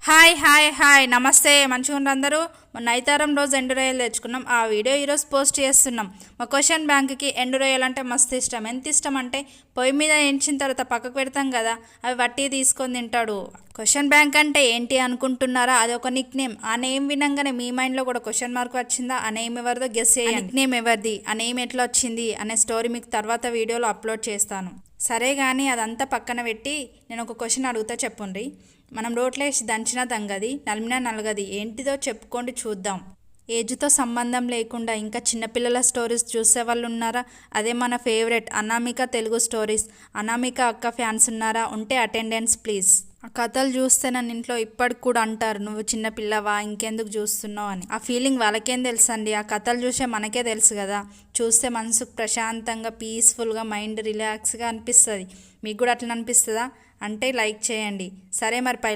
Hi hi hi నమస్తే మంచిగా అందరూ. మొన్న నైతారం రోజు ఎండు రొయ్యలు తెచ్చుకున్నాం. ఆ వీడియో ఈరోజు పోస్ట్ చేస్తున్నాం. మా క్వశ్చన్ బ్యాంక్కి ఎండు రొయ్యలు అంటే మస్తు ఇష్టం. ఎంత ఇష్టం అంటే పొయ్యి మీద ఎంచిన తర్వాత పక్కకు పెడతాం కదా, అవి వట్టి తీసుకొని తింటాడు. క్వశ్చన్ బ్యాంక్ అంటే ఏంటి అనుకుంటున్నారా? అది ఒక నిక్ నేమ్. ఆ నేమ్ వినంగానే మీ మైండ్లో కూడా క్వశ్చన్ మార్క్ వచ్చిందా? ఆ నేమ్ ఎవరిదో గెస్ చేయండి. నిక్ నేమ్ ఎవరిది, ఆ నేమ్ ఎట్లా వచ్చింది అనే స్టోరీ మీకు తర్వాత వీడియోలో అప్లోడ్ చేస్తాను. సరే కానీ అదంతా పక్కన పెట్టి నేను ఒక క్వశ్చన్ అడుగుతా, చెప్పుండ్రి. మనం రోట్లో వేసి దంచినా దంగది, నలిమినా నలగది, ఏంటిదో చెప్పుకోండి చూద్దాం. ఏజ్తో సంబంధం లేకుండా ఇంకా చిన్నపిల్లల స్టోరీస్ చూసే వాళ్ళు ఉన్నారా? అదే మన ఫేవరెట్ అనామిక తెలుగు స్టోరీస్. అనామిక అక్క ఫ్యాన్స్ ఉన్నారా? ఉంటే అటెండెన్స్ ప్లీజ్. ఆ కథలు చూస్తే నన్ను ఇంట్లో ఇప్పటికి కూడా అంటారు, నువ్వు చిన్నపిల్లవా ఇంకెందుకు చూస్తున్నావు అని. ఆ ఫీలింగ్ వాళ్ళకేం తెలుసు అండి, ఆ కథలు చూసే మనకే తెలుసు కదా. చూస్తే మనసుకు ప్రశాంతంగా పీస్ఫుల్గా మైండ్ రిలాక్స్గా అనిపిస్తుంది. మీకు కూడా అట్లా అనిపిస్తుందా? అంటే లైక్ చేయండి. సరే మరి పైలా